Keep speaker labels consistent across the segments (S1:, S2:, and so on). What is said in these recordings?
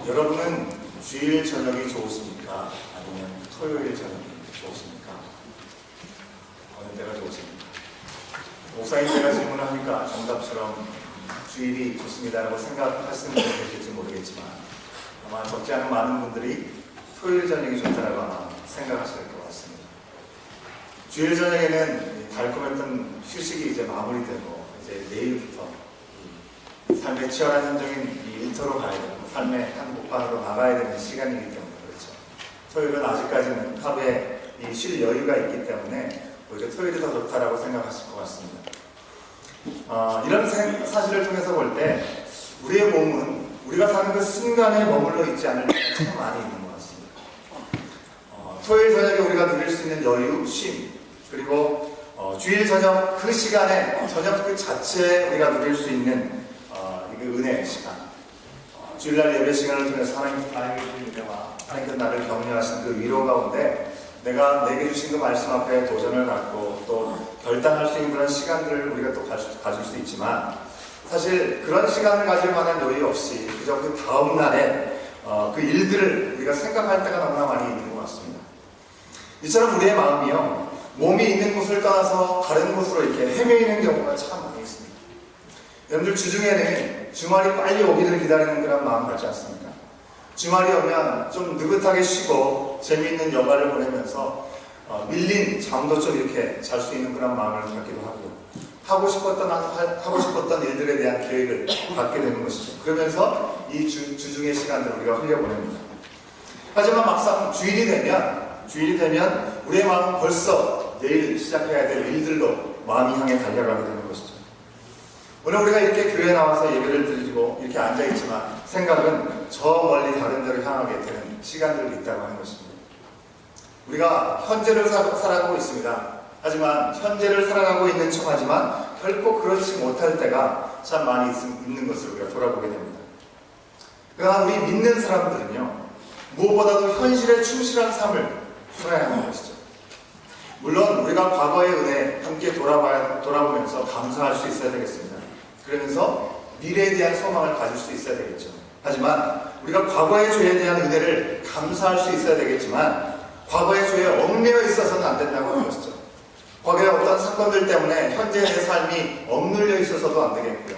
S1: 여러분은 주일 저녁이 좋으십니까? 아니면 토요일 저녁이 좋으십니까? 어느 때가 좋으십니까? 목사님께가 질문을 하니까 정답처럼 주일이 좋습니다라고 생각하시는 분이 계실지 모르겠지만 아마 적지 않은 많은 분들이 토요일 저녁이 좋다라고 아마 생각하실 것 같습니다. 주일 저녁에는 달콤했던 휴식이 이제 마무리되고 이제 내일부터 삶의 치열한 현장인 이 일터로 가야 되고 삶의 한복판으로 나가야 되는 시간이기 때문에 그렇죠. 토요일은 아직까지는 하루에 이 쉴 여유가 있기 때문에 오히려 토요일이 더 좋다라고 생각하실 것 같습니다. 이런 사실을 통해서 볼 때 우리의 몸은 우리가 사는 그 순간에 머물러 있지 않을 때가 참 많이 있는 것 같습니다. 토요일 저녁에 우리가 누릴 수 있는 여유, 쉼, 그리고 주일 저녁 그 시간에 저녁 그 자체에 우리가 누릴 수 있는 그 은혜의 시간, 주일날 예배 시간을 통해서 하나님의 주신 은혜와 하나님께서 나를 격려하신 그 위로 가운데 내가 내게 주신 그 말씀 앞에 도전을 갖고 또 결단할 수 있는 그런 시간들을 우리가 또 가질 수 있지만 사실 그런 시간을 가질 만한 여유 없이 그저 그 다음 날에 그 일들을 우리가 생각할 때가 너무나 많이 있는 것 같습니다. 이처럼 우리의 마음이요, 몸이 있는 곳을 떠나서 다른 곳으로 이렇게 헤매이는 경우가 참 많이 있습니다. 여러분들 주중에는 주말이 빨리 오기를 기다리는 그런 마음 같지 않습니까? 주말이 오면 좀 느긋하게 쉬고 재미있는 여가를 보내면서 밀린 잠도 좀 이렇게 잘 수 있는 그런 마음을 갖기도 하고요. 하고 싶었던 일들에 대한 계획을 갖게 되는 것이죠. 그러면서 이 주중의 시간들을 우리가 흘려보냅니다. 하지만 막상 주일이 되면 우리의 마음은 벌써 내일 시작해야 될 일들로 마음이 향해 달려가게 되는 것이죠. 오늘 우리가 이렇게 교회에 나와서 예배를 드리고 이렇게 앉아있지만 생각은 저 멀리 다른 데로 향하게 되는 시간들이 있다고 하는 것입니다. 우리가 현재를 살아가고 있습니다. 하지만 현재를 살아가고 있는 척하지만 결코 그렇지 못할 때가 참 많이 있는 것을 우리가 돌아보게 됩니다. 그러나 우리 믿는 사람들은요, 무엇보다도 현실에 충실한 삶을 살아야 하는 것이죠. 물론 우리가 과거의 은혜 함께 돌아보면서 감사할 수 있어야 되겠습니다. 그러면서 미래에 대한 소망을 가질 수 있어야 되겠죠. 하지만 우리가 과거의 죄에 대한 은혜를 감사할 수 있어야 되겠지만 과거의 죄에 얽매여 있어서는 안 된다고 하는 것이죠. 과거의 어떤 사건들 때문에 현재의 삶이 억눌려 있어서도 안 되겠고요.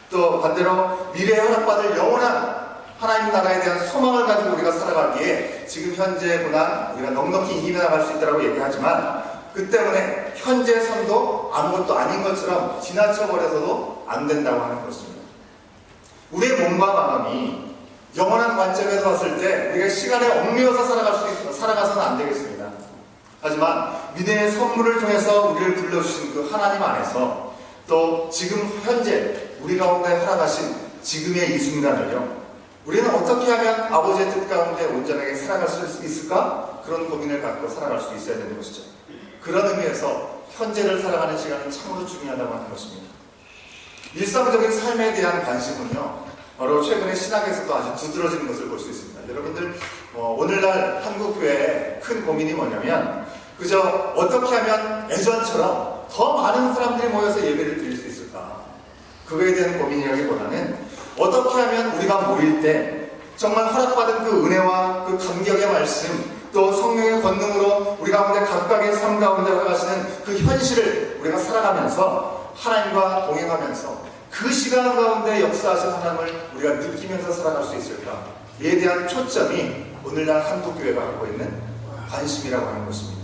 S1: 또 반대로 미래에 허락받을 영원한 하나님 나라에 대한 소망을 가지고 우리가 살아가기에 지금 현재의 고난 우리가 넉넉히 이겨나갈 수 있다고 얘기하지만 그 때문에 현재의 삶도 아무것도 아닌 것처럼 지나쳐버려서도 안 된다고 하는 것입니다. 우리의 몸과 마음이 영원한 관점에서 봤을 때 우리가 시간에 얽매여서 살아가서는 안 되겠습니다. 하지만 미래의 선물을 통해서 우리를 불러주신 그 하나님 안에서 또 지금 현재 우리 가운데 허락하신 지금의 이 순간을요, 우리는 어떻게 하면 아버지의 뜻 가운데 온전하게 살아갈 수 있을까? 그런 고민을 갖고 살아갈 수 있어야 되는 것이죠. 그런 의미에서 현재를 살아가는 시간은 참으로 중요하다고 하는 것입니다. 일상적인 삶에 대한 관심은요, 바로 최근에 신학에서도 아주 두드러지는 것을 볼 수 있습니다. 여러분들 오늘날 한국교회의 큰 고민이 뭐냐면 그저 어떻게 하면 예전처럼 더 많은 사람들이 모여서 예배를 드릴 수 있을까? 그거에 대한 고민이라기보다는 어떻게 하면 우리가 모일 때 정말 허락받은 그 은혜와 그 감격의 말씀 또 성령의 권능으로 우리 가운데 각각의 삶 가운데 가시는 그 현실을 우리가 살아가면서 하나님과 동행하면서 그 시간 가운데 역사하신 하나님을 우리가 느끼면서 살아갈 수 있을까? 이에 대한 초점이 오늘날 한국교회가 갖고 있는 관심이라고 하는 것입니다.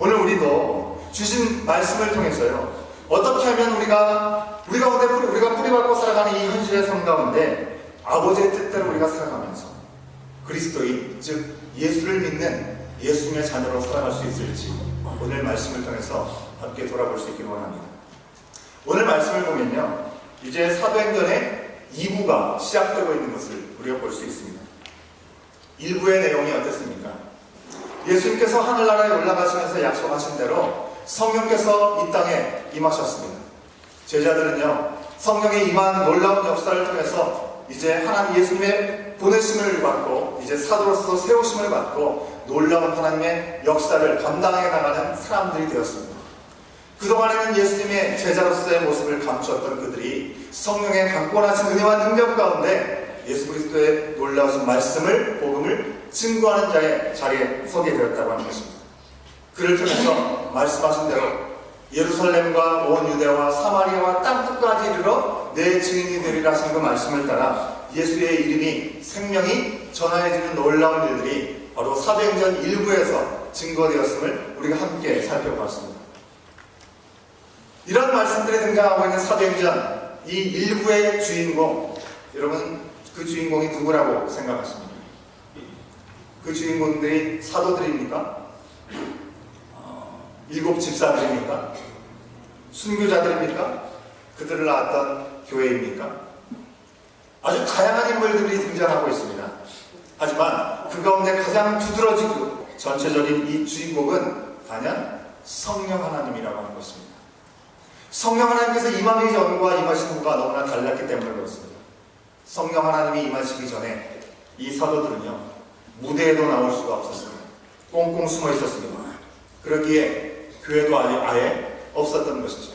S1: 오늘 우리도 주신 말씀을 통해서요, 어떻게 하면 우리가 뿌리박고 살아가는 이 현실의 삶 가운데 아버지의 뜻대로 우리가 살아가면서 그리스도인, 즉 예수를 믿는 예수님의 자녀로 살아갈 수 있을지 오늘 말씀을 통해서 함께 돌아볼 수 있기를 원합니다. 오늘 말씀을 보면요, 이제 사도행전의 2부가 시작되고 있는 것을 우리가 볼 수 있습니다. 1부의 내용이 어떻습니까? 예수님께서 하늘나라에 올라가시면서 약속하신 대로 성령께서 이 땅에 임하셨습니다. 제자들은요, 성령의 임한 놀라운 역사를 통해서 이제 하나님 예수님의 보내심을 받고 이제 사도로서 세우심을 받고 놀라운 하나님의 역사를 감당해 나가는 사람들이 되었습니다. 그동안에는 예수님의 제자로서의 모습을 감추었던 그들이 성령의 강권하신 은혜와 능력 가운데 예수 그리스도의 놀라우신 말씀을, 복음을 증거하는 자의 자리에 서게 되었다고 하는 것입니다. 그를 통해서 말씀하신 대로 예루살렘과 온 유대와 사마리아와 땅끝까지 이르러 내 증인이 되리라 하신 그 말씀을 따라 예수의 이름이, 생명이 전하여지는 놀라운 일들이 바로 사도행전 1부에서 증거되었음을 우리가 함께 살펴봤습니다. 이런 말씀들이 등장하고 있는 사도행전 이 1부의 주인공, 여러분 그 주인공이 누구라고 생각하십니까? 그 주인공들이 사도들입니까? 일곱 집사들입니까? 순교자들입니까? 그들을 낳았던 교회입니까? 아주 다양한 인물들이 등장하고 있습니다. 하지만 그 가운데 가장 두드러지고 전체적인 이 주인공은 단연 성령 하나님이라고 하는 것입니다. 성령 하나님께서 임하기 전과 임하신 후가 너무나 달랐기 때문에 그렇습니다. 성령 하나님이 임하시기 전에 이 사도들은요, 무대에도 나올 수가 없었습니다. 꽁꽁 숨어 있었습니다. 그러기에 교회도 아예 없었던 것이죠.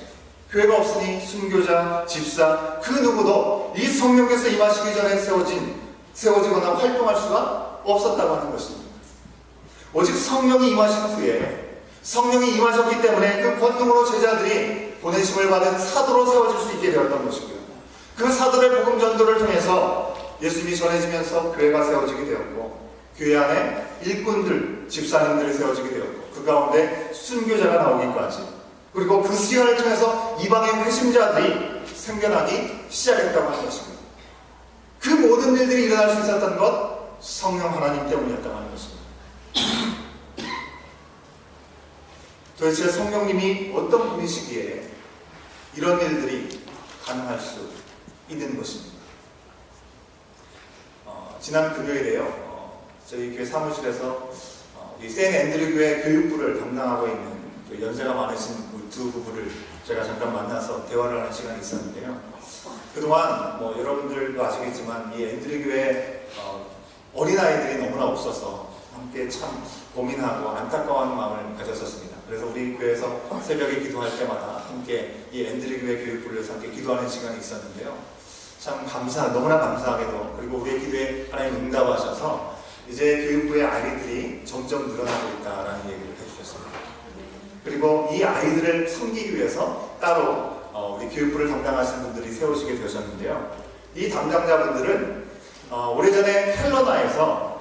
S1: 교회가 없으니 순교자, 집사, 그 누구도 이 성령께서 임하시기 전에 세워지거나 활동할 수가 없었다고 하는 것입니다. 오직 성령이 임하신 후에 성령이 임하셨기 때문에 그 권능으로 제자들이 보내심을 받은 사도로 세워질 수 있게 되었던 것이고요. 그 사도의 복음 전도를 통해서 예수님이 전해지면서 교회가 세워지게 되었고, 교회 안에 일꾼들, 집사님들이 세워지게 되었고, 그 가운데 순교자가 나오기까지, 그리고 그 시간을 통해서 이방의 회심자들이 생겨나기 시작했다고 하는 것입니다. 그 모든 일들이 일어날 수 있었던 것, 성령 하나님 때문이었다고 하는 것입니다. 도대체 성령님이 어떤 분이시기에 이런 일들이 가능할 수 있는 것입니다. 지난 금요일에요, 저희 교회 사무실에서 이 세인 앤드류 교회 교육부를 담당하고 있는 연세가 많으신 두 부부를 제가 잠깐 만나서 대화를 하는 시간이 있었는데요. 그동안 여러분들도 아시겠지만 이 앤드류 교회 어린아이들이 너무나 없어서 함께 참 고민하고 안타까운 마음을 가졌었습니다. 그래서 우리 교회에서 새벽에 기도할 때마다 함께 이 앤드류 교회 교육부를 위해서 함께 기도하는 시간이 있었는데요. 참 너무나 감사하게도, 그리고 우리의 기도에 하나님 응답하셔서 이제 교육부의 아이들이 점점 늘어나고 있다라는 얘기를 해주셨습니다. 그리고 이 아이들을 섬기기 위해서 따로 우리 교육부를 담당하시는 분들이 세우시게 되셨는데요. 이 담당자분들은 오래전에 헬러나에서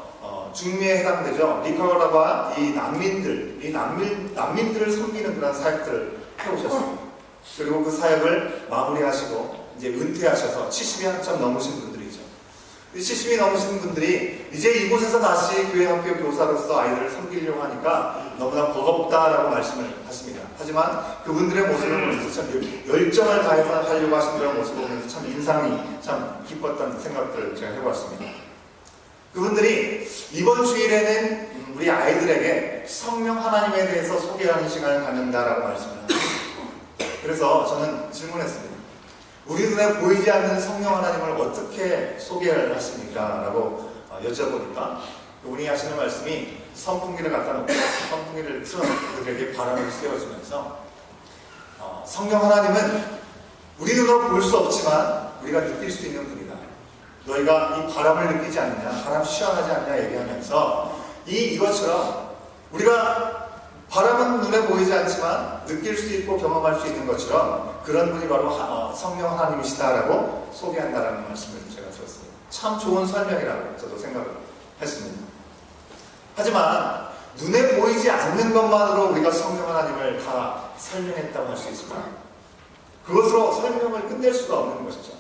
S1: 중미에 해당되죠. 니카라과 이 난민들을 섬기는 그런 사역들을 해오셨습니다. 그리고 그 사역을 마무리하시고 이제 은퇴하셔서 70이 한참 넘으신 분들이죠. 70이 넘으신 분들이 이제 이곳에서 다시 교회 학교 교사로서 아이들을 섬기려고 하니까 너무나 버겁다라고 말씀을 하십니다. 하지만 그분들의 모습을 보면서 참 열정을 다해서 하려고 하신 그런 모습을 보면서 참 인상이 참 깊었던 생각들을 제가 해보았습니다. 그분들이 이번 주일에는 우리 아이들에게 성령 하나님에 대해서 소개하는 시간을 갖는다라고 말씀을 합니다. 그래서 저는 질문했습니다. 우리 눈에 보이지 않는 성령 하나님을 어떻게 소개를 하십니까? 라고 여쭤보니까 그분이 하시는 말씀이 선풍기를 갖다 놓고 선풍기를 틀어놓고 그들에게 바람을 쐬어주면서 성령 하나님은 우리 눈으로 볼 수 없지만 우리가 느낄 수 있는 분이다. 너희가 이 바람을 느끼지 않느냐, 바람 시원하지 않냐 얘기하면서 이것처럼 우리가 바람은 눈에 보이지 않지만 느낄 수 있고 경험할 수 있는 것처럼 그런 분이 바로 성령 하나님이시다라고 소개한다라는 말씀을 제가 들었습니다. 참 좋은 설명이라고 저도 생각을 했습니다. 하지만 눈에 보이지 않는 것만으로 우리가 성령 하나님을 다 설명했다고 할 수 있지만 그것으로 설명을 끝낼 수가 없는 것이죠.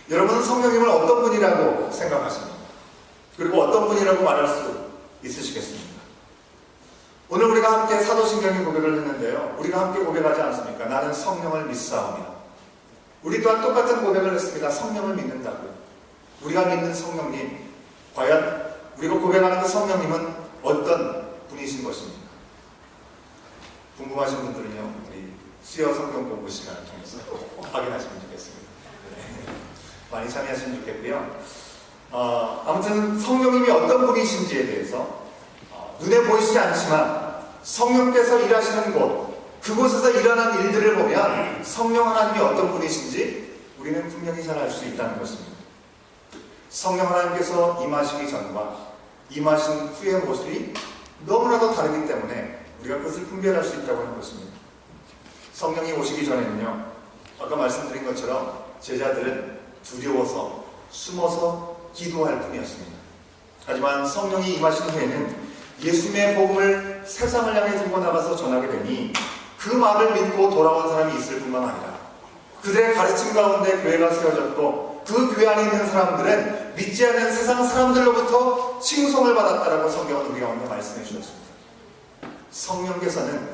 S1: 여러분은 성령님을 어떤 분이라고 생각하십니까? 그리고 어떤 분이라고 말할 수 있으시겠습니까? 오늘 우리가 함께 사도신경의 고백을 했는데요. 우리가 함께 고백하지 않습니까? 나는 성령을 믿사오며. 우리 또한 똑같은 고백을 했습니다. 성령을 믿는다고요. 우리가 믿는 성령님, 과연 우리가 고백하는 그 성령님은 어떤 분이신 것입니까? 궁금하신 분들은요, 우리 수요 성경 공부 시간을 통해서 확인하시면 좋겠습니다. 네. 많이 참여하시면 좋겠고요. 아무튼 성령님이 어떤 분이신지에 대해서 눈에 보이지 않지만 성령께서 일하시는 곳, 그곳에서 일어난 일들을 보면 성령 하나님이 어떤 분이신지 우리는 분명히 잘 알 수 있다는 것입니다. 성령 하나님께서 임하시기 전과 임하신 후의 모습이 너무나도 다르기 때문에 우리가 그것을 분별할 수 있다고 하는 것입니다. 성령이 오시기 전에는요, 아까 말씀드린 것처럼 제자들은 두려워서 숨어서 기도할 뿐이었습니다. 하지만 성령이 임하신 후에는 예수님의 복음을 세상을 향해 들고 나가서 전하게 되니 그 말을 믿고 돌아온 사람이 있을 뿐만 아니라 그들의 가르침 가운데 교회가 세워졌고 그 교회 안에 있는 사람들은 믿지 않는 세상 사람들로부터 칭송을 받았다라고 성경은 우리 가운데 말씀해 주셨습니다. 성령께서는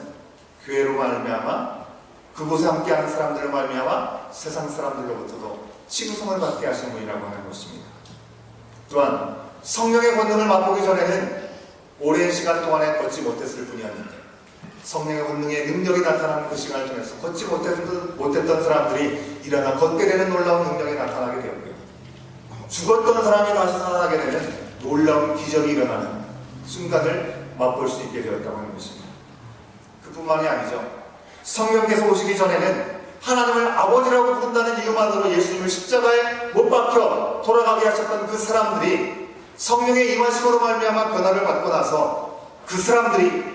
S1: 교회로 말미암아 그곳에 함께하는 사람들로 말미암아 세상 사람들로부터도 칭송을 받게 하신 분이라고 하는 것입니다. 또한 성령의 권능을 맛보기 전에는 오랜 시간 동안에 걷지 못했을 뿐이었는데 성령의 권능의 능력이 나타나는 그 시간을 통해서 걷지 못했던 사람들이 일어나 걷게 되는 놀라운 능력이 나타나게 되었고요. 죽었던 사람이 다시 살아나게 되는 놀라운 기적이 일어나는 순간을 맛볼 수 있게 되었다고 하는 것입니다. 그뿐만이 아니죠. 성령께서 오시기 전에는 하나님을 아버지라고 부른다는 이유만으로 예수님을 십자가에 못 박혀 돌아가게 하셨던 그 사람들이 성령의 임하심으로 말미암아 변화를 받고 나서 그 사람들이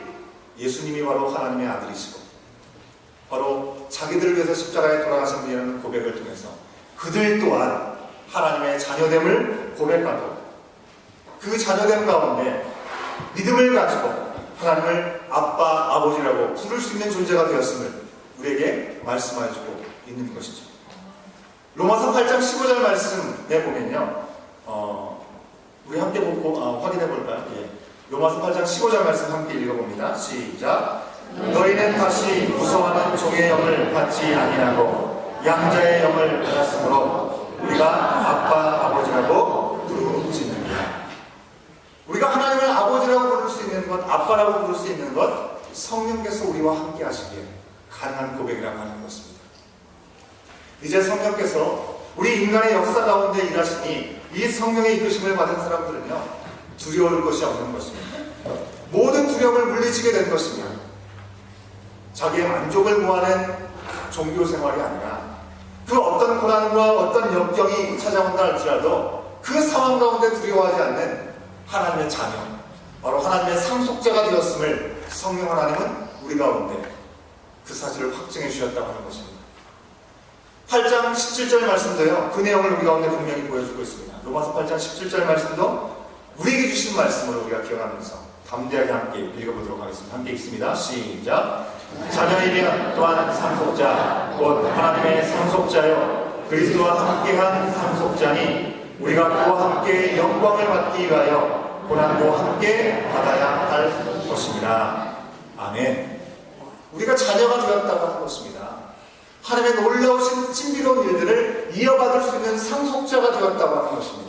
S1: 예수님이 바로 하나님의 아들이시고 바로 자기들을 위해서 십자가에 돌아가신 분이라는 고백을 통해서 그들 또한 하나님의 자녀됨을 고백하고 그 자녀됨 가운데 믿음을 가지고 하나님을 아빠, 아버지라고 부를 수 있는 존재가 되었음을 우리에게 말씀해주고 있는 것이죠. 로마서 8장 15절 말씀에 보면요, 우리 함께 보고 확인해 볼까요? 예. 로마서 8장 15절 말씀 함께 읽어봅니다. 시작. 너희는 다시 무서워하는 종의 영을 받지 아니하고 양자의 영을 받았으므로 우리가 아빠, 아버지라고 부르짖느니라. 우리가 하나님을 아버지라고 부를 수 있는 것, 아빠라고 부를 수 있는 것, 성령께서 우리와 함께 하시기에 가능한 고백이라고 하는 것입니다. 이제 성령께서 우리 인간의 역사 가운데 일하시니 이 성령의 이끄심을 받은 사람들은요, 두려울 것이 없는 것입니다. 모든 두려움을 물리치게 된 것입니다. 자기의 만족을 구하는 종교 생활이 아니라 그 어떤 고난과 어떤 역경이 찾아온다 할지라도 그 상황 가운데 두려워하지 않는 하나님의 자녀, 바로 하나님의 상속자가 되었음을 성령 하나님은 우리 가운데 그 사실을 확증해 주셨다고 하는 것입니다. 8장 17절 말씀도요, 그 내용을 우리 가운데 분명히 보여주고 있습니다. 로마서 8장 17절 말씀도 우리에게 주신 말씀으로 우리가 기억하면서 담대하게 함께 읽어보도록 하겠습니다. 함께 읽습니다. 시작. 자녀이면 또한 상속자, 곧 하나님의 상속자요 그리스도와 함께한 상속자니 우리가 그와 함께 영광을 받기 위하여 고난도 함께 받아야 할 것입니다. 아멘. 우리가 자녀가 되었다고 하는 것입니다. 하나님의 놀라우신 신비로운 일들을 이어받을 수 있는 상속자가 되었다고 하는 것입니다.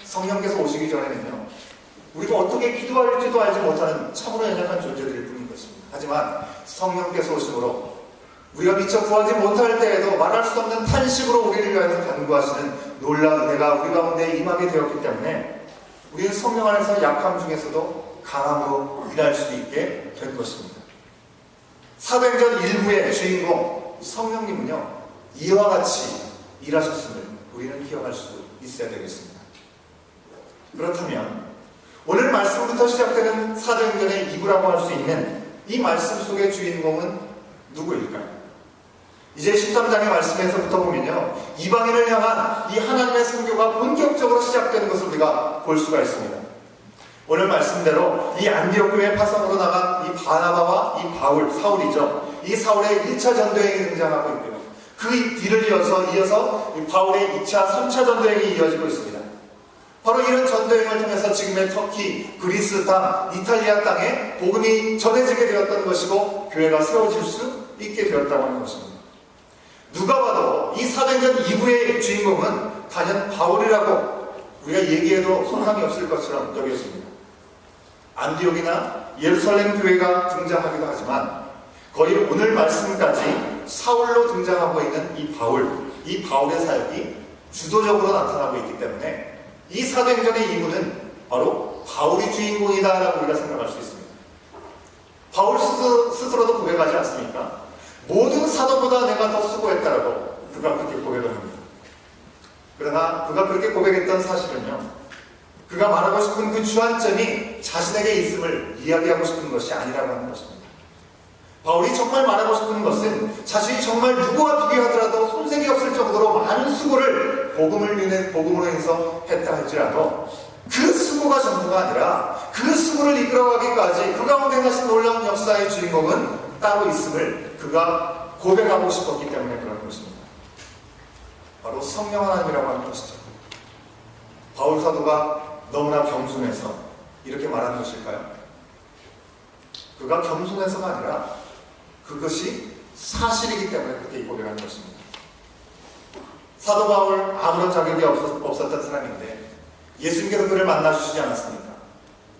S1: 성령께서 오시기 전에는요, 우리가 어떻게 기도할지도 알지 못하는 참으로 연약한 존재들일 뿐인 것입니다. 하지만 성령께서 오심으로 우리가 미처 구하지 못할 때에도 말할 수 없는 탄식으로 우리를 위하여서 간구하시는 놀라운 은혜가 우리 가운데 임하게 되었기 때문에 우리는 성령 안에서 약함 중에서도 강함으로 일할 수 있게 된 것입니다. 사도행전 1부의 주인공 성령님은요, 이와 같이 일하셨음을 우리는 기억할 수 있어야 되겠습니다. 그렇다면 오늘 말씀부터 시작되는 사도행전의 2부라고 할 수 있는 이 말씀 속의 주인공은 누구일까요? 이제 13장의 말씀에서부터 보면요, 이방인을 향한 이 하나님의 선교가 본격적으로 시작되는 것을 우리가 볼 수가 있습니다. 오늘 말씀대로 이 안디옥 교회 파송으로 나간 이 바나바와 이 바울, 사울이죠. 이 사울의 1차 전도행이 등장하고 있고요. 그 뒤를 이어서 이 바울의 2차, 3차 전도행이 이어지고 있습니다. 바로 이런 전도행을 통해서 지금의 터키, 그리스 땅, 이탈리아 땅에 복음이 전해지게 되었던 것이고 교회가 세워질 수 있게 되었다고 하는 것입니다. 누가 봐도 이 사도행전 2부의 주인공은 단연 바울이라고 우리가 얘기해도 손상이 없을 것처럼 여겨집니다. 안디옥이나 예루살렘 교회가 등장하기도 하지만 거의 오늘 말씀까지 사울로 등장하고 있는 이 바울의 사역이 주도적으로 나타나고 있기 때문에 이 사도행전의 2부는 바로 바울이 주인공이다라고 우리가 생각할 수 있습니다. 바울 스스로도 고백하지 않습니까? 모든 사도보다 내가 더 수고했다라고 그가 그렇게 고백을 합니다. 그러나 그가 그렇게 고백했던 사실은요, 그가 말하고 싶은 그 주안점이 자신에게 있음을 이야기하고 싶은 것이 아니라고 하는 것입니다. 바울이 정말 말하고 싶은 것은 자신이 정말 누구와 비교하더라도 손색이 없을 정도로 많은 수고를 복음으로 인해서 했다 할지라도 그 수고가 전부가 아니라 그 수고를 이끌어가기까지 그 가운데 사신 놀라운 역사의 주인공은 따로 있음을 그가 고백하고 싶었기 때문에 그런 것입니다. 바로 성령 하나님이라고 하는 것이죠. 바울 사도가 너무나 겸손해서 이렇게 말하는 것일까요? 그가 겸손해서가 아니라 그것이 사실이기 때문에 그렇게 고백하는 것입니다. 사도 바울 아무런 자격이 없었던 사람인데 예수님께서 그를 만나주시지 않았습니까?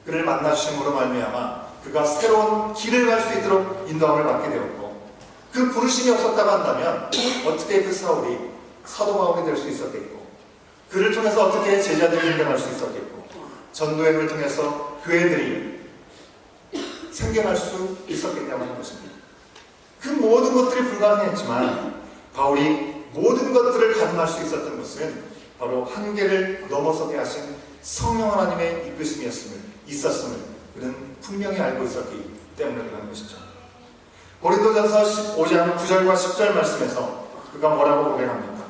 S1: 그를 만나주심으로 말미암아 그가 새로운 길을 갈 수 있도록 인도함을 받게 되었고, 그 부르심이 없었다고 한다면 어떻게 그 사울이 사도 바울이 될 수 있었겠고, 그를 통해서 어떻게 제자들이 생겨날 수 있었겠고, 전도행을 통해서 교회들이 생겨날 수 있었겠냐고 하는 것입니다. 그 모든 것들이 불가능했지만 바울이 모든 것들을 가능할 수 있었던 것은 바로 한계를 넘어서게 하신 성령 하나님의 있었음을 그는 분명히 알고 있었기 때문에 그런 것이죠. 고린도전서 15장 9절과 10절 말씀에서 그가 뭐라고 고백합니까?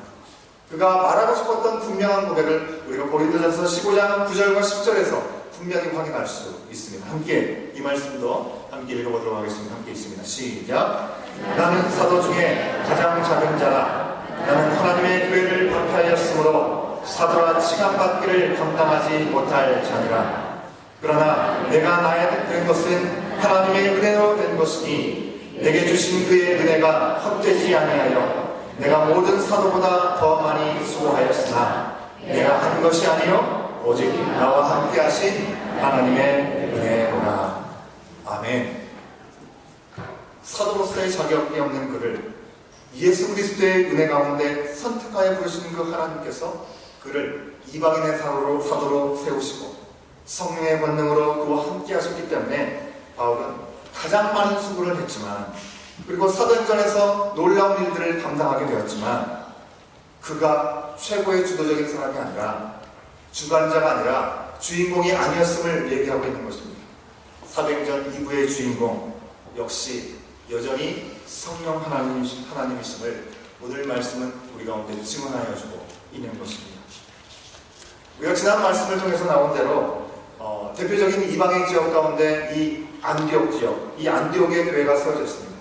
S1: 그가 말하고 싶었던 분명한 고백을 우리가 고린도전서 15장 9절과 10절에서 분명히 확인할 수 있습니다. 함께 이 말씀도 함께 읽어보도록 하겠습니다. 함께 있습니다. 시작. 나는 사도 중에 가장 작은 자라. 나는 하나님의 교회를 박해하였으므로 사도라 칭함받기를 감당하지 못할 자니라. 그러나 내가 나에 된 것은 하나님의 은혜로 된 것이니 내게 주신 그의 은혜가 헛되지 아니하여 내가 모든 사도보다 더 많이 수고하였으나 내가 한 것이 아니요 오직 나와 함께 하신 하나님의 은혜로라. 아멘. 사도로서의 자격이 없는 그를 예수 그리스도의 은혜 가운데 선택하여 부르시는 그 하나님께서 그를 이방인의 사도로 세우시고 성령의 권능으로 그와 함께 하셨기 때문에 바울은 가장 많은 수고를 했지만, 그리고 사도행전에서 놀라운 일들을 감당하게 되었지만, 그가 최고의 주도적인 사람이 아니라 주관자가 아니라 주인공이 아니었음을 얘기하고 있는 것입니다. 사도행전 2부의 주인공 역시 여전히 성령 하나님이심을 오늘 말씀은 우리 가운데 증언하여 주고 있는 것입니다. 우리가 지난 말씀을 통해서 나온 대로 대표적인 이방의 지역 가운데 이 안디옥 지역, 이 안디옥의 교회가 세워졌습니다.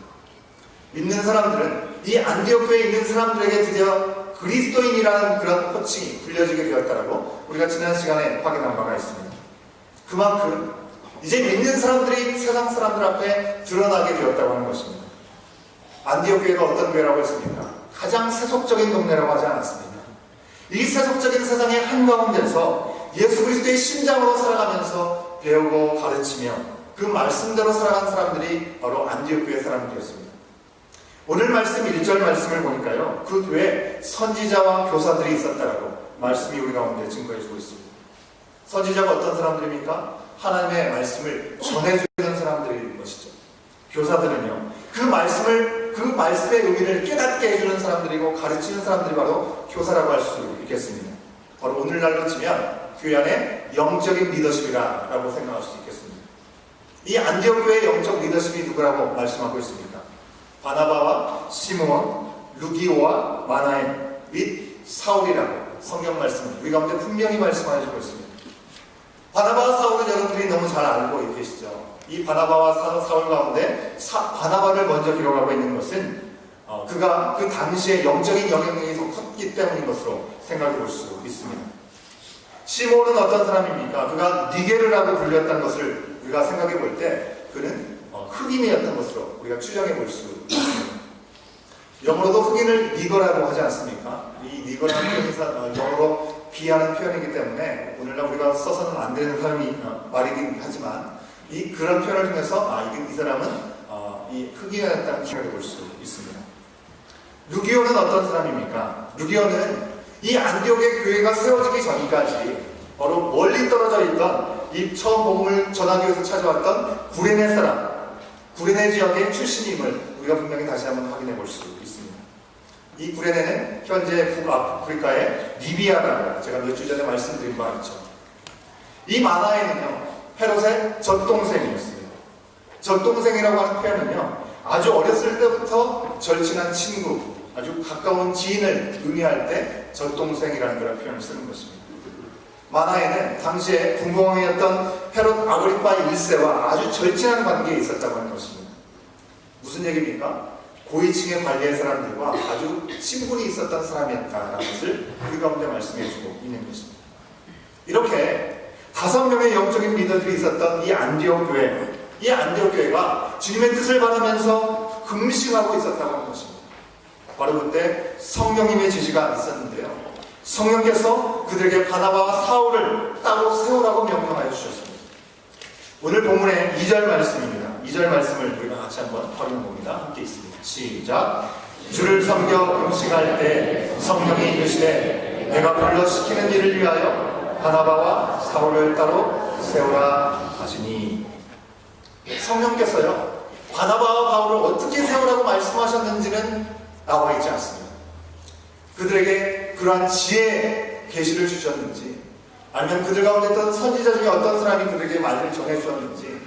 S1: 믿는 사람들은 이 안디옥 교회에 있는 사람들에게 드디어 그리스도인이라는 그런 호칭이 불려지게 되었다라고 우리가 지난 시간에 확인한 바가 있습니다. 그만큼 이제 믿는 사람들이 세상 사람들 앞에 드러나게 되었다고 하는 것입니다. 안디옥 교회가 어떤 교회라고 했습니까? 가장 세속적인 동네라고 하지 않았습니다. 이 세속적인 세상의 한가운데서 예수 그리스도의 심장으로 살아가면서 배우고 가르치며 그 말씀대로 살아간 사람들이 바로 안디옥 교회 사람들이었습니다. 오늘 말씀 1절 말씀을 보니까요, 그 교회에 선지자와 교사들이 있었다라고 말씀이 우리 가운데 증거해주고 있습니다. 선지자가 어떤 사람들입니까? 하나님의 말씀을 전해주는 사람들인 것이죠. 교사들은요, 그 말씀의 의미를 깨닫게 해주는 사람들이고 가르치는 사람들이 바로 교사라고 할 수 있겠습니다. 바로 오늘날로 치면 교회 안에 영적인 리더십이라고 생각할 수 있겠습니다. 이 안디옥 교회의 영적 리더십이 누구라고 말씀하고 있습니까? 바나바와 시므온, 루기오와 마나엔 및 사울이라고 성경 말씀은 우리 가운데 분명히 말씀하여주고 있습니다. 바나바와 사울은 여러분들이 너무 잘 알고 계시죠. 이 바나바와 사울 가운데 바나바를 먼저 기록하고 있는 것은 그가 그 당시에 영적인 영향력이 더 컸기 때문인 것으로 생각해 볼 수 있습니다. 시몬은 어떤 사람입니까? 그가 니게르라고 불렸던 것을 우리가 생각해 볼 때 그는 흑인이었던 것으로 우리가 추정해 볼 수 있습니다. 영어로도 흑인을 니거라고 하지 않습니까? 이 니거라는 표현이 영어로 비하는 표현이기 때문에 오늘날 우리가 써서는 안 되는 말이긴 하지만 그런 표현을 통해서 이 사람은 이 흑인이었다는 생각해 볼 수 있습니다. 루기오는 어떤 사람입니까? 루기오는 이 안디옥의 교회가 세워지기 전까지 바로 멀리 떨어져 있던 이 처음 복음을 전하기 위해서 찾아왔던 구레네 사람, 구레네 지역의 출신임을 우리가 분명히 다시 한번 확인해 볼 수 있습니다. 이 구레네는 현재 북아프리카의 리비아라고 제가 몇 주 전에 말씀드린 바 있죠. 이 만화에는요, 헤롯의 젖동생이었어요. 젖동생이라고 하는 표현은요, 아주 어렸을 때부터 절친한 친구, 아주 가까운 지인을 의미할 때 젖동생이라는 그런 표현을 쓰는 것입니다. 만화에는 당시에 군국왕이었던 헤롯 아그리파 1세와 아주 절친한 관계에 있었다고 하는 것입니다. 무슨 얘기입니까? 고위층의 관리의 사람들과 아주 친분이 있었던 사람이었다는 것을 우리 가운데 말씀해주고 있는 것입니다. 이렇게 5명의 영적인 리더들이 있었던 이 안디옥 교회, 이 안디옥 교회가 주님의 뜻을 받으면서 금식하고 있었다고 하는 것입니다. 바로 그때 성령님의 지시가 있었는데요, 성령께서 그들에게 바나바와 사울을 따로 세우라고 명령하여 주셨습니다. 오늘 본문의 2절 말씀입니다. 2절 말씀을 우리가 같이 한번 확인해 봅니다. 함께 있습니다. 시작. 주를 섬겨 금식할 때 성령이 이르시되 내가 불러 시키는 일을 위하여 바나바와 사울을 따로 세우라 하시니. 성령께서요, 바나바와 바울을 어떻게 세우라고 말씀하셨는지는 나와 있지 않습니다. 그들에게 그러한 지혜의 계시를 주셨는지, 아니면 그들 가운데 있던 선지자 중에 어떤 사람이 그들에게 말을 전해주었는지,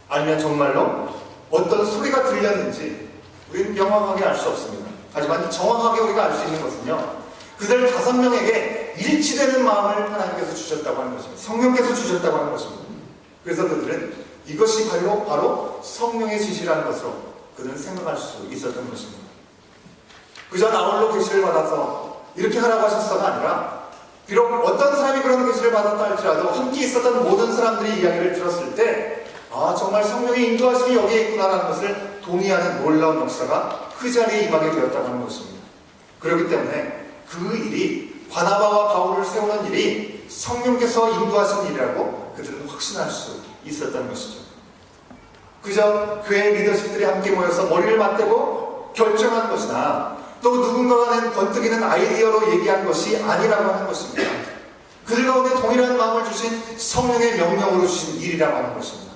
S1: 아니면 정말로 어떤 소리가 들렸는지 우리는 명확하게 알 수 없습니다. 하지만 정확하게 우리가 알 수 있는 것은요, 그들 5명에게 일치되는 마음을 하나님께서 주셨다고 하는 것입니다. 성령께서 주셨다고 하는 것입니다. 그래서 그들은 이것이 바로 성령의 지시라는 것으로 그들은 생각할 수 있었던 것입니다. 그저 나홀로 계시를 받아서 이렇게 하라고 하셨어가 아니라, 비록 어떤 사람이 그런 계시를 받았다 할지라도 함께 있었던 모든 사람들이 이야기를 들었을 때, 아, 정말 성령의 인도하심이 여기에 있구나라는 것을 동의하는 놀라운 역사가 그 자리에 임하게 되었다고 하는 것입니다. 그렇기 때문에 그 일이, 바나바와 바울을 세우는 일이 성령께서 인도하신 일이라고 그들은 확신할 수 있었던 것이죠. 그저 교회 리더십들이 함께 모여서 머리를 맞대고 결정한 것이나 또 누군가가 낸 번뜩이는 아이디어로 얘기한 것이 아니라고 하는 것입니다. 그들 가운데 동일한 마음을 주신 성령의 명령으로 주신 일이라고 하는 것입니다.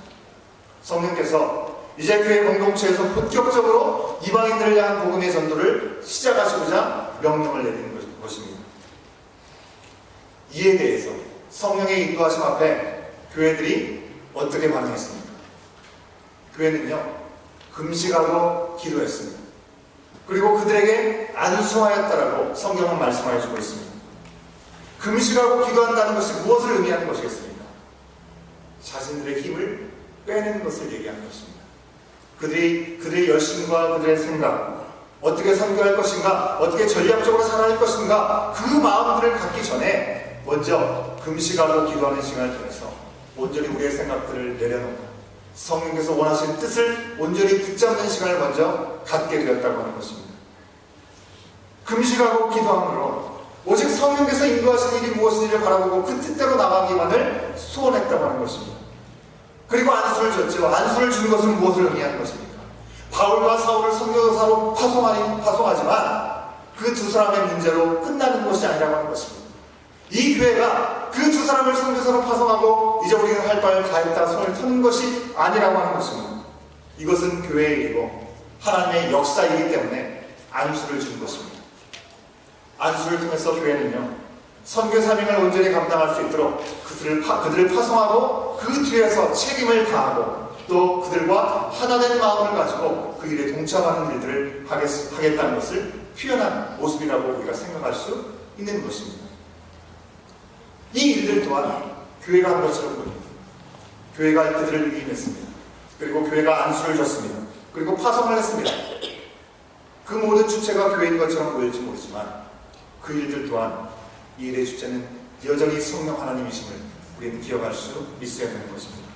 S1: 성령께서 이제 교회 공동체에서 본격적으로 이방인들을 향한 복음의 전도를 시작하시고자 명령을 내리는 것입니다. 이에 대해서 성령의 인도하심 앞에 교회들이 어떻게 반응했습니까? 교회는요, 금식하고 기도했습니다. 그리고 그들에게 안수하였다라고 성경은 말씀하여 주고 있습니다. 금식하고 기도한다는 것이 무엇을 의미하는 것이겠습니까? 자신들의 힘을 빼는 것을 얘기하는 것입니다. 그들의 열심과 그들의 생각, 어떻게 선교할 것인가, 어떻게 전략적으로 살아갈 것인가, 그 마음들을 갖기 전에 먼저 금식하고 기도하는 시간을 통해서 온전히 우리의 생각들을 내려놓고 성령께서 원하시는 뜻을 온전히 붙잡는 시간을 먼저 갖게 되었다고 하는 것입니다. 금식하고 기도함으로 오직 성령께서 인도하시는 일이 무엇인지를 바라보고 그 뜻대로 나가기만을 소원했다고 하는 것입니다. 그리고 안수를 줬죠. 안수를 준 것은 무엇을 의미하는 것입니까? 바울과 사울을 선교사로 파송하지만 그 2사람의 문제로 끝나는 것이 아니라고 하는 것입니다. 이 교회가 그 2사람을 선교사로 파송하고 이제 우리는 할 바를 다 했다 손을 터는 것이 아니라고 하는 것입니다. 이것은 교회의 일이고 하나님의 역사이기 때문에 안수를 준 것입니다. 안수를 통해서 교회는요, 선교 사명을 온전히 감당할 수 있도록 그들을 파송하고 그 뒤에서 책임을 다하고 또 그들과 하나된 마음을 가지고 그 일에 동참하는 일들을 하겠다는 것을 표현한 모습이라고 우리가 생각할 수 있는 것입니다. 이 일들 또한 교회가 한 것처럼 보입니다. 교회가 그들을 위임했습니다. 그리고 교회가 안수를 줬습니다. 그리고 파송을 했습니다. 그 모든 주체가 교회인 것처럼 보일지 모르지만 그 일들 또한 이 일의 주체는 여전히 성령 하나님이심을 우리는 기억할 수 있어야 되는 것입니다.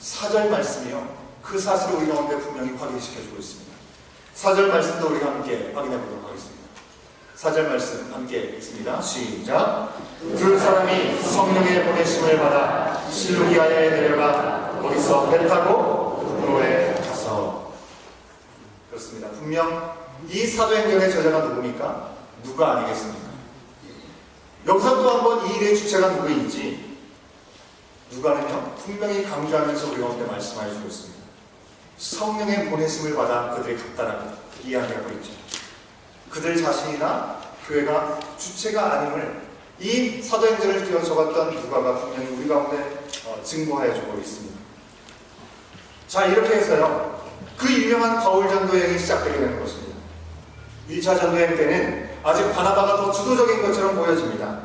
S1: 4절 말씀이요, 그 사실을 우리 가운데 분명히 확인시켜주고 있습니다. 4절 말씀도 우리가 함께 확인해 보도록 하겠습니다. 4절 말씀 함께 읽습니다. 시작. 두 사람이 성령의 보내심을 받아 실루기아에 내려가 거기서 배 타고 부로에 가서. 그렇습니다. 분명 이 사도행전의 저자가 누굽니까? 누가 아니겠습니까? 여기서 또 한번 이 일의 주체가 누구인지 누가는요, 분명히 강조하면서 우리 가운데 말씀하여 주고 있습니다. 성령의 보내심을 받아 그들이 갔다라고 이야기하고 있죠. 그들 자신이나 교회가 주체가 아님을 이 사도행전을 기어 적었던 누가가 분명히 우리 가운데 증거하여 주고 있습니다. 자, 이렇게 해서요, 그 유명한 바울 전도여행이 시작되게 되는 것입니다. 1차 전도여행 때는 아직 바나바가 더 주도적인 것처럼 보여집니다.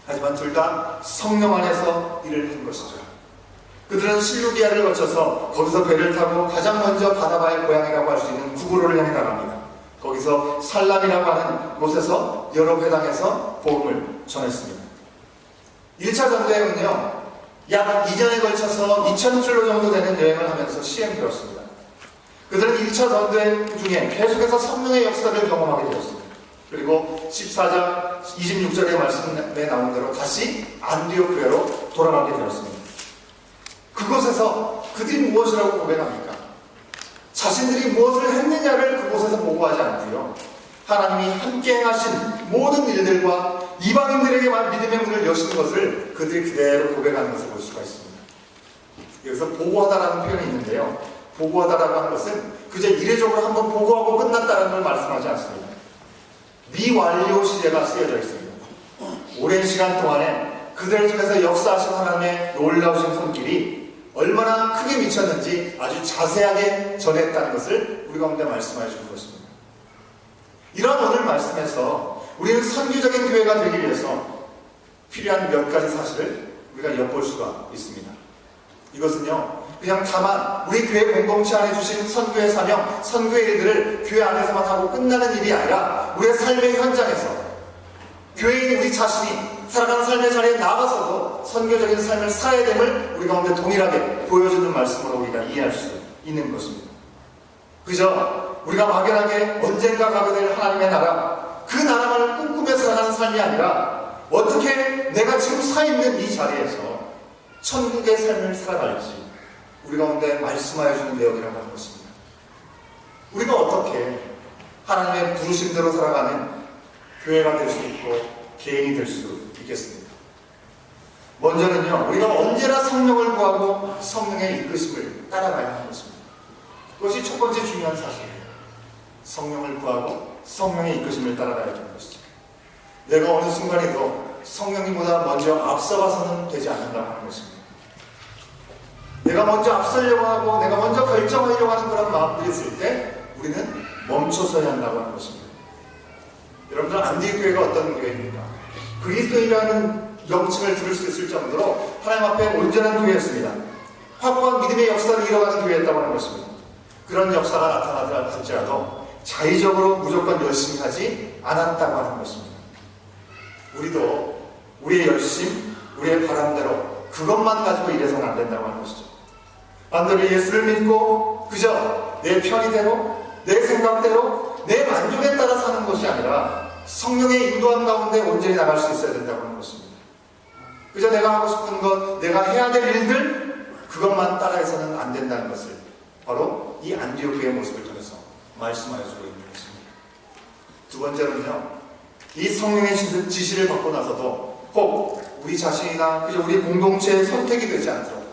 S1: 하지만 둘 다 성령 안에서 일을 한 것이죠. 그들은 실루기아를 거쳐서 거기서 배를 타고 가장 먼저 바나바의 고향이라고 할 수 있는 구브로를 향해 나갑니다. 거기서 살람이라고 하는 곳에서 여러 회당에서 복음을 전했습니다. 1차 전도여행은요, 약 2년에 걸쳐서 2000km 정도 되는 여행을 하면서 시행되었습니다. 그들은 1차 전도여행 중에 계속해서 성령의 역사를 경험하게 되었습니다. 그리고 14장 26절의 말씀에 나온 대로 다시 안디옥 교회로 돌아가게 되었습니다. 그곳에서 그들이 무엇이라고 고백합니까? 자신들이 무엇을 했느냐를 그곳에서 보고하지 않고요, 하나님이 함께 행하신 모든 일들과 이방인들에게만 믿음의 문을 여신 것을 그들이 그대로 고백하는 것을 볼 수가 있습니다. 여기서 보고하다라는 표현이 있는데요, 보고하다라고 하는 것은 그저 이례적으로 한번 보고하고 끝났다는 걸 말씀하지 않습니다. 미완료 시제가 쓰여져 있습니다. 오랜 시간 동안에 그들 중에서 역사하신 하나님의 놀라우신 손길이 얼마나 크게 미쳤는지 아주 자세하게 전했다는 것을 우리 가운데 말씀하여 주는 것입니다. 이런 오늘 말씀에서 우리는 선교적인 교회가 되기 위해서 필요한 몇 가지 사실을 우리가 엿볼 수가 있습니다. 이것은요, 그냥 다만 우리 교회 공동체 안에 주신 선교의 사명, 선교의 일들을 교회 안에서만 하고 끝나는 일이 아니라 우리의 삶의 현장에서 교회인 우리 자신이 살아가는 삶의 자리에 나가서도 선교적인 삶을 살아야 됨을 우리 가운데 동일하게 보여주는 말씀으로 우리가 이해할 수 있는 것입니다. 그저 우리가 막연하게 언젠가 가게 될 하나님의 나라, 그 나라만을 꿈꾸며 살아가는 삶이 아니라 어떻게 내가 지금 서 있는 이 자리에서 천국의 삶을 살아갈지 우리 가운데 말씀하여 주는 내용이라고 하는 것입니다. 우리가 어떻게 하나님의 부르심대로 살아가는 교회가 될 수 있고 개인이 될 수 있겠습니까? 먼저는요, 우리가 언제나 성령을 구하고 성령의 이끄심을 따라가야 하는 것입니다. 그것이 첫 번째 중요한 사실이에요. 성령을 구하고 성령의 이끄심을 따라가야 하는 것이죠. 내가 어느 순간에도 성령님보다 먼저 앞서가서는 되지 않는다고 하는 것입니다. 내가 먼저 앞서려고 하고 내가 먼저 결정하려고 하는 그런 마음들이 있을 때 우리는 멈춰서야 한다고 하는 것입니다. 여러분들 안디옥 교회가 어떤 교회입니까? 그리스도인이라는 명칭을 들을 수 있을 정도로 하나님 앞에 온전한 교회였습니다. 확고한 믿음의 역사를 이뤄가는 교회였다고 하는 것입니다. 그런 역사가 나타나더라 할지라도 자의적으로 무조건 열심히 하지 않았다고 하는 것입니다. 우리도 우리의 열심, 우리의 바람대로 그것만 가지고 일해서는 안 된다고 하는 것이죠. 반대로 예수를 믿고 그저 내 편의대로, 내 생각대로, 내 만족에 따라 사는 것이 아니라 성령의 인도함 가운데 온전히 나갈 수 있어야 된다고 하는 것입니다. 그저 내가 하고 싶은 것, 내가 해야 될 일들, 그것만 따라해서는 안 된다는 것을 바로 이 안디옥 교회의 모습을 통해서 말씀하여 주고 있는 것입니다. 두 번째로는요, 이 성령의 지시를 받고 나서도 혹 우리 자신이나 그저 우리 공동체의 선택이 되지 않도록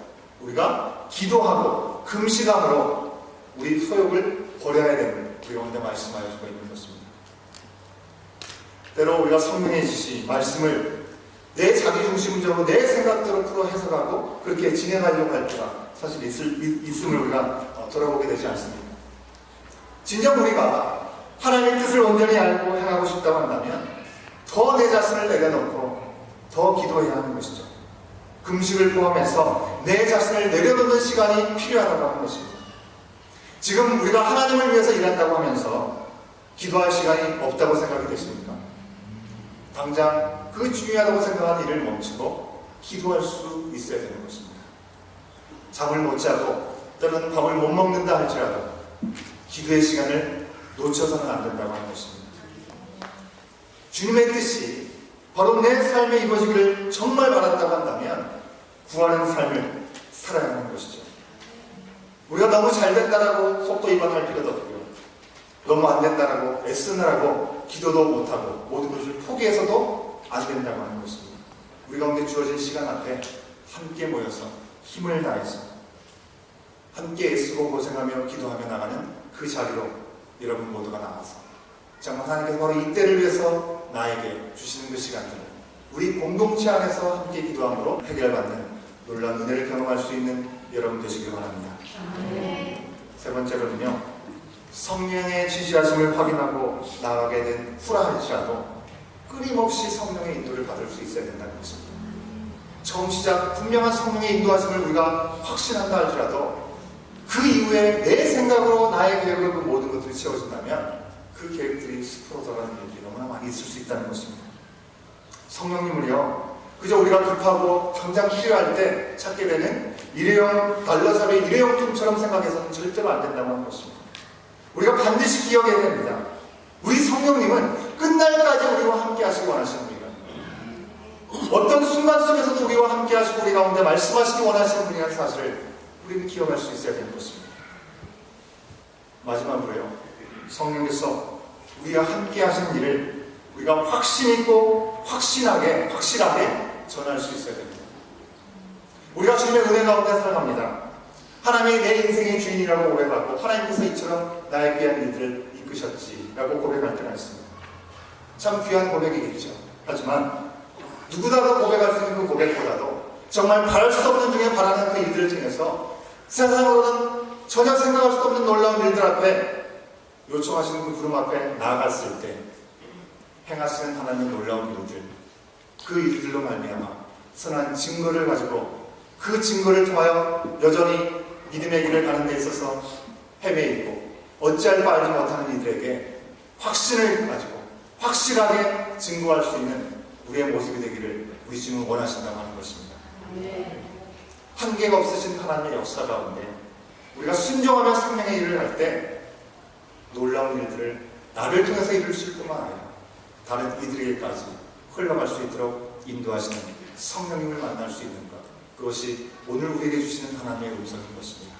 S1: 우리가 기도하고 금식함으로 우리 소욕을 버려야 되는 우리 가운데 말씀하여 주고 있는 것입니다. 때로 우리가 성령의 지시, 말씀을 내 자기중심적으로 내 생각대로 풀어 해석하고 그렇게 진행하려고 할 때가 사실 있음을 우리가 돌아보게 되지 않습니다. 진정 우리가 하나님의 뜻을 온전히 알고 행하고 싶다고 한다면 더 내 자신을 내려놓고 더 기도해야 하는 것이죠. 금식을 포함해서 내 자신을 내려놓는 시간이 필요하다고 하는 것입니다. 지금 우리가 하나님을 위해서 일한다고 하면서 기도할 시간이 없다고 생각이 되십니까? 당장 그 중요하다고 생각하는 일을 멈추고 기도할 수 있어야 되는 것입니다. 잠을 못 자고 또는 밥을 못 먹는다 할지라도 기도의 시간을 놓쳐서는 안 된다고 하는 것입니다. 주님의 뜻이 바로 내 삶에 이루어지기를 정말 바란다고 한다면 구하는 삶을 살아야 하는 것이죠. 우리가 너무 잘 된다라고 속도 위반할 필요도 없고요. 너무 안 된다라고 애쓰느라고 기도도 못하고 모든 것을 포기해서도 안 된다고 하는 것입니다. 우리 가운데 주어진 시간 앞에 함께 모여서 힘을 다해서 함께 애쓰고 고생하며 기도하며 나가는 그 자리로 여러분 모두가 나가서 정말 하나님께서 바로 이때를 위해서 나에게 주시는 그 시간들을 우리 공동체 안에서 함께 기도함으로 해결받는 놀라운 은혜를 경험할 수 있는 여러분 되시길 바랍니다. 세 번째로는요, 성령의 지시하심을 확인하고 나아가게 된 후라 할지라도 끊임없이 성령의 인도를 받을 수 있어야 된다는 것입니다. 처음 시작 분명한 성령의 인도하심을 우리가 확신한다 할지라도 그 이후에 내 생각으로 나의 계획으로 그 모든 것들이 채워진다면 그 계획들이 숲으로 돌아가는 일들이 너무나 많이 있을 수 있다는 것입니다. 성령님을요, 그저 우리가 급하고 당장 필요할 때 찾게 되는 일회용 달러잡이 일회용품처럼 생각해서는 절대로 안 된다고 하는 것입니다. 우리가 반드시 기억해야 됩니다. 우리 성령님은 끝날까지 우리와 함께 하시기 원하시는 분이다. 어떤 순간 속에서도 우리와 함께 하시고 우리 가운데 말씀하시기 원하시는 분이라는 사실을 우리는 기억할 수 있어야 되는 것입니다. 마지막으로요, 성령께서 우리와 함께 하시는 일을 우리가 확신 있고 확실하게 전할 수 있어야 됩니다. 우리가 주님의 은혜 가운데 살아갑니다. 하나님이 내 인생의 주인이라고 고백하고 하나님께서 이처럼 나의 귀한 일들을 이끄셨지라고 고백할 때가 있습니다. 참 귀한 고백이겠죠. 하지만 누구라도 고백할 수 있는 그 고백보다도 정말 바랄 수 없는 중에 바라는 그 일들을 통해서 세상으로는 전혀 생각할 수 없는 놀라운 일들 앞에 요청하시는 그 부름 앞에 나아갔을 때 행하시는 하나님의 놀라운 일들, 그 일들로 말미암아 선한 증거를 가지고 그 증거를 통하여 여전히 믿음의 길을 가는 데 있어서 헤매이고 어찌할 바 알지 못하는 이들에게 확신을 가지고 확실하게 증거할 수 있는 우리의 모습이 되기를 우리 주님은 원하신다고 하는 것입니다. 한계가 없으신 하나님의 역사 가운데 우리가 순종하며 생명의 일을 할 때 놀라운 일들을 나를 통해서 이루실 뿐만 아니라 다른 이들에게까지 흘러갈 수 있도록 인도하시는 성령님을 만날 수 있는 것, 그것이 오늘 우리에게 주시는 하나님의 음성인 것입니다.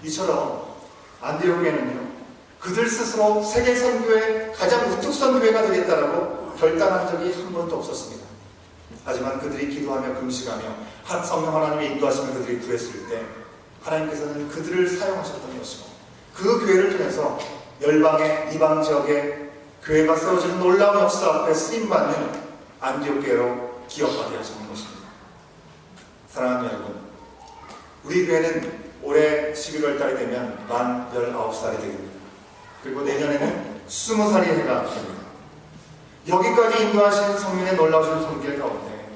S1: 이처럼 안디옥에는요, 그들 스스로 세계 선교의 가장 우뚝 선교회가 되겠다라고 결단한 적이 한 번도 없었습니다. 하지만 그들이 기도하며 금식하며 성령 하나님의 인도하심을 그들이 구했을 때 하나님께서는 그들을 사용하셨던 것이고 그 교회를 통해서 열방의 이방 지역에 교회가 세워지는 놀라운 역사 앞에 쓰임받는 안디옥 교회로 기억하게 하시는 것입니다. 사랑하는 여러분, 우리 교회는 올해 11월 달이 되면 만 19살이 되겠습니다. 그리고 내년에는 20살이 해가 됩니다. 여기까지 인도하신 성령의 놀라우신 손길 가운데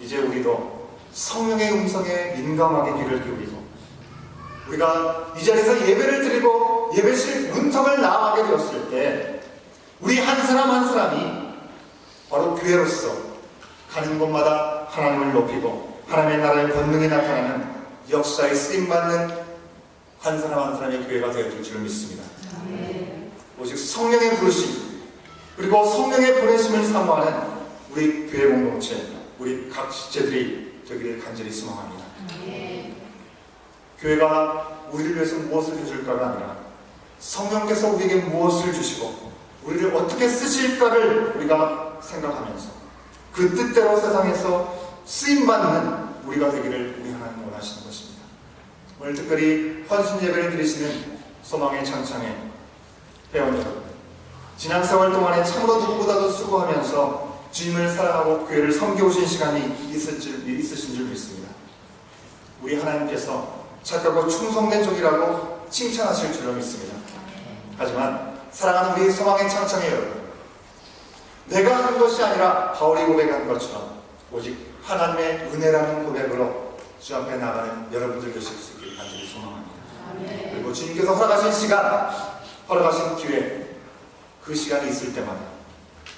S1: 이제 우리도 성령의 음성에 민감하게 귀를 기울이고 우리가 이 자리에서 예배를 드리고 예배실 문턱을 나아가게 되었을 때 우리 한 사람 한 사람이 바로 교회로서 가는 곳마다 하나님을 높이고 하나님의 나라의 권능이 나타나는 역사에 쓰임받는 한 사람 한 사람의 교회가 되어줄 줄 믿습니다. 오직 성령의 부르심 그리고 성령의 보내심을 사모하는 우리 교회 공동체, 우리 각 지체들이 되기를 간절히 소망합니다. 교회가 우리를 위해서 무엇을 해줄까가 아니라 성령께서 우리에게 무엇을 주시고 우리를 어떻게 쓰실까를 우리가 생각하면서 그 뜻대로 세상에서 쓰임받는 우리가 되기를 우리 하나님 원하시는 것입니다. 오늘 특별히 헌신 예배를 드리시는 소망의 창창의 회원 여러분, 지난 세월 동안에 참으로 누구보다도 수고하면서 주님을 사랑하고 교회를 섬겨오신 시간이 있으신 줄 믿습니다. 우리 하나님께서 착하고 충성된 종이라고 칭찬하실 줄로 믿습니다. 하지만 사랑하는 우리 소망의 창창의 여러분, 내가 한 것이 아니라 바울이 고백한 것처럼 오직 하나님의 은혜라는 고백으로 주 앞에 나가는 여러분들 되실 수 있기를 간절히 소망합니다. 그리고 주님께서 허락하신 시간, 허락하신 기회, 그 시간이 있을 때마다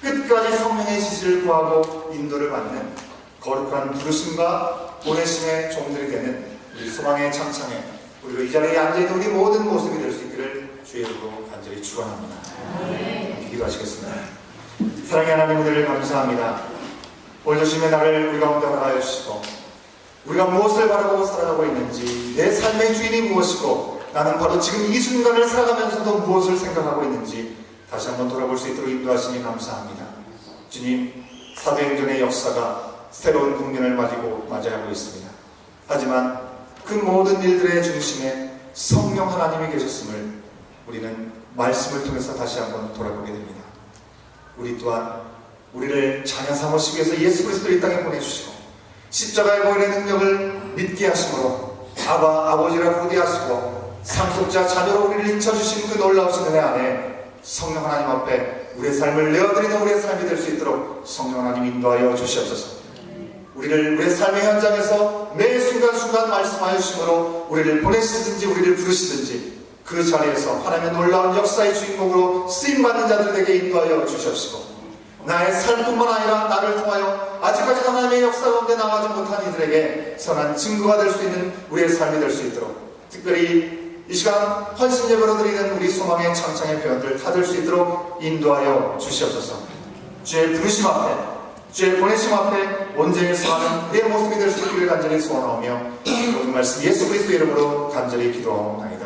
S1: 끝까지 성령의 지시를 구하고 인도를 받는 거룩한 부르심과 보내심의 종들이 되는 우리 소망의 창창에 우리가 이 자리에 앉아있는 우리 모든 모습이 될 수 있기를 주의 이름으로 간절히 축원합니다. 기도하시겠습니다. 사랑의 하나님, 은혜를 감사합니다. 오늘 주님의 나를 우리 가운데 허락하여 주시고 우리가 무엇을 바라보고 살아가고 있는지, 내 삶의 주인이 무엇이고 나는 바로 지금 이 순간을 살아가면서도 무엇을 생각하고 있는지 다시 한번 돌아볼 수 있도록 인도하시니 감사합니다. 주님, 사도행전의 역사가 새로운 국면을 맞이하고 있습니다. 하지만 그 모든 일들의 중심에 성령 하나님이 계셨음을 우리는 말씀을 통해서 다시 한번 돌아보게 됩니다. 우리 또한 우리를 자녀 삼으시기 위해서 예수 그리스도를 이 땅에 보내주시고 십자가의 보혈의 능력을 믿게 하심으로 아버지라 부르게 하시고 상속자 자녀로 우리를 인쳐주신 그 놀라우신 은혜 안에 성령 하나님 앞에 우리의 삶을 내어드리는 우리의 삶이 될 수 있도록 성령 하나님 인도하여 주시옵소서. 우리의 삶의 현장에서 매 순간순간 말씀하여 주심으로 우리를 보내시든지 우리를 부르시든지 그 자리에서 하나님의 놀라운 역사의 주인공으로 쓰임받는 자들에게 인도하여 주시옵시고 나의 삶뿐만 아니라 나를 통하여 아직까지 하나님의 역사 가운데 나가지 못한 이들에게 선한 증거가 될 수 있는 우리의 삶이 될 수 있도록 특별히 이 시간 헌신 예배로 드리는 우리 소망의 창창의 표현들 다 될 수 있도록 인도하여 주시옵소서. 주의 부르심 앞에 주의 보내심 앞에 온전히 서하는 우리의 모습이 될 수 있기를 간절히 소원하오며 모든 말씀 예수 그리스도 이름으로 간절히 기도하옵나이다.